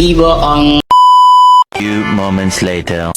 bohong. Few moments later.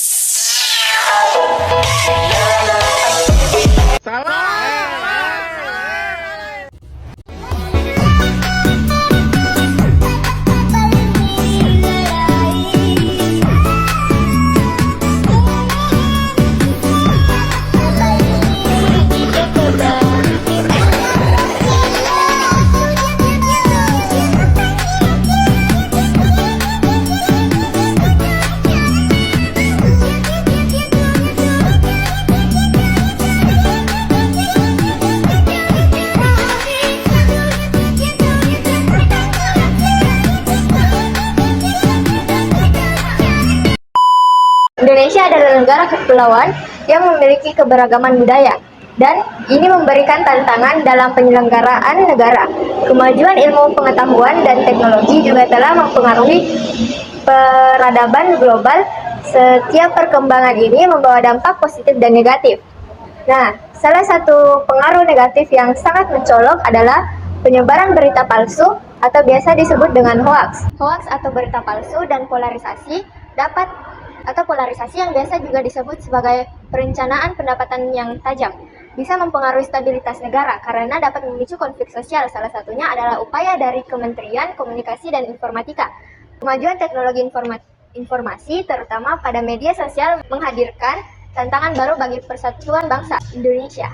Indonesia adalah negara kepulauan yang memiliki keberagaman budaya, dan ini memberikan tantangan dalam penyelenggaraan negara. Kemajuan ilmu pengetahuan dan teknologi juga telah mempengaruhi peradaban global. Setiap perkembangan ini membawa dampak positif dan negatif. Nah, salah satu pengaruh negatif yang sangat mencolok adalah penyebaran berita palsu atau biasa disebut dengan hoaks. Hoaks atau berita palsu dan polarisasi yang biasa juga disebut sebagai perencanaan pendapatan yang tajam, bisa mempengaruhi stabilitas negara karena dapat memicu konflik sosial. Salah satunya adalah upaya dari Kementerian Komunikasi dan Informatika. Kemajuan teknologi informasi, terutama pada media sosial, menghadirkan tantangan baru bagi persatuan bangsa Indonesia.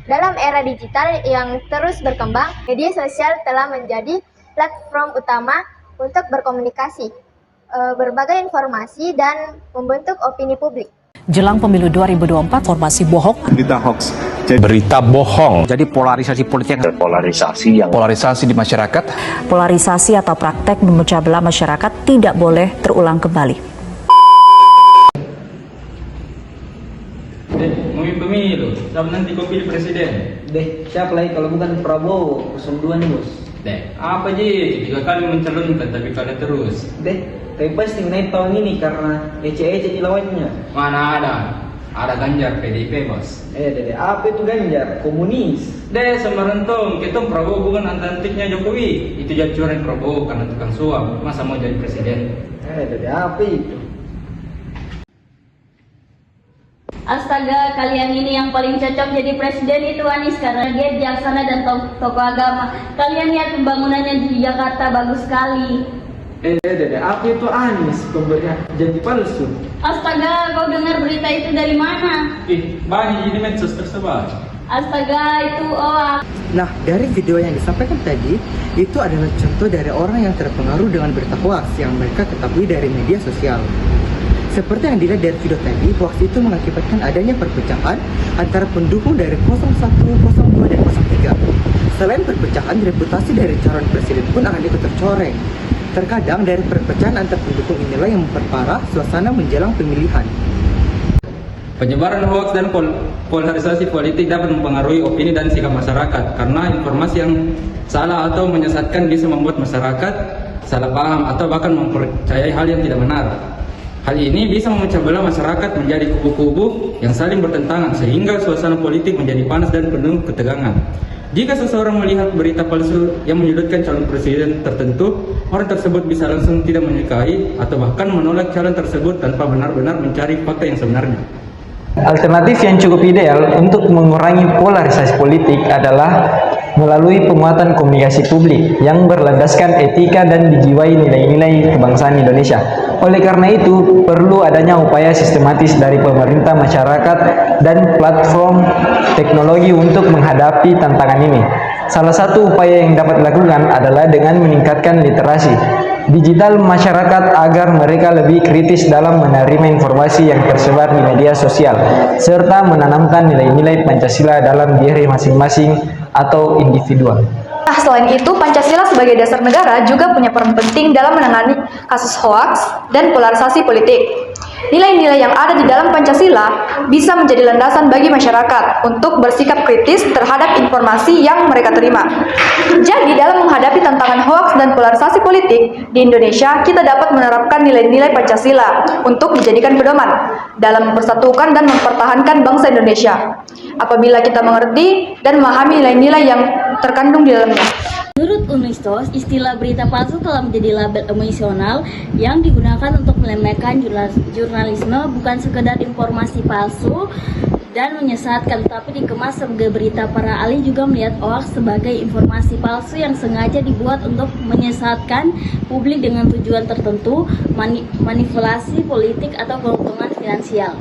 Dalam era digital yang terus berkembang, media sosial telah menjadi platform utama untuk berkomunikasi, berbagai informasi, dan membentuk opini publik. Jelang pemilu 2024, informasi bohong, berita hoax, berita bohong, jadi polarisasi politik, polarisasi di masyarakat, polarisasi atau praktek memecah belah masyarakat tidak boleh terulang kembali. Mau pemilu, siapa nanti kau pilih presiden? Siapa lagi kalau bukan Prabowo 02 nih bos? Apa Ji? 3 kali mencalonkan tapi kalah terus. Tapi pasti naik tahun ini karena ece-ece lawannya. Mana ada? Ada Ganjar PDIP bos. Apa itu Ganjar? Komunis. Semerentong, kita Prabowo bukan antantiknya Jokowi. Itu jadi curang Prabowo karena tukang suap. Masa mau jadi presiden? Apa itu? Astaga, kalian ini yang paling cocok jadi presiden itu Anies karena dia bijaksana dan tokoh agama. Kalian lihat pembangunannya di Jakarta bagus sekali. Apa itu Anies? Pemberian janji palsu. Astaga, kau dengar berita itu dari mana? Banyak ini medsos tersebar. Astaga, itu hoax. Nah, dari video yang disampaikan tadi, itu adalah contoh dari orang yang terpengaruh dengan berita hoax yang mereka ketahui dari media sosial. Seperti yang dilihat dari video tadi, hoax itu mengakibatkan adanya perpecahan antara pendukung dari 01, 02, dan 03. Selain perpecahan, reputasi dari calon presiden pun akan ikut tercoreng. Terkadang dari perpecahan antar pendukung inilah yang memperparah suasana menjelang pemilihan. Penyebaran hoax dan polarisasi politik dapat mempengaruhi opini dan sikap masyarakat karena informasi yang salah atau menyesatkan bisa membuat masyarakat salah paham atau bahkan mempercayai hal yang tidak benar. Hal ini bisa memecah belah masyarakat menjadi kubu-kubu yang saling bertentangan sehingga suasana politik menjadi panas dan penuh ketegangan. Jika seseorang melihat berita palsu yang menyudutkan calon presiden tertentu, orang tersebut bisa langsung tidak menyukai atau bahkan menolak calon tersebut tanpa benar-benar mencari fakta yang sebenarnya. Alternatif yang cukup ideal untuk mengurangi polarisasi politik adalah melalui penguatan komunikasi publik yang berlandaskan etika dan dijiwai nilai-nilai kebangsaan Indonesia. Oleh karena itu, perlu adanya upaya sistematis dari pemerintah, masyarakat, dan platform teknologi untuk menghadapi tantangan ini. Salah satu upaya yang dapat dilakukan adalah dengan meningkatkan literasi digital masyarakat agar mereka lebih kritis dalam menerima informasi yang tersebar di media sosial, serta menanamkan nilai-nilai Pancasila dalam diri masing-masing atau individual. Nah, selain itu, Pancasila sebagai dasar negara juga punya peran penting dalam menangani kasus hoaks dan polarisasi politik. Nilai-nilai yang ada di dalam Pancasila bisa menjadi landasan bagi masyarakat untuk bersikap kritis terhadap informasi yang mereka terima. Jadi, dalam menghadapi tantangan hoaks dan polarisasi politik di Indonesia, kita dapat menerapkan nilai-nilai Pancasila untuk dijadikan pedoman dalam mempersatukan dan mempertahankan bangsa Indonesia. Apabila kita mengerti dan memahami nilai-nilai yang terkandung di dalamnya. Menurut Unistos, istilah berita palsu telah menjadi label emosional yang digunakan untuk melemahkan jurnalisme, bukan sekedar informasi palsu dan menyesatkan, tetapi dikemas sebagai berita. Para ahli juga melihat hoax sebagai informasi palsu yang sengaja dibuat untuk menyesatkan publik dengan tujuan tertentu, manipulasi politik atau keuntungan finansial.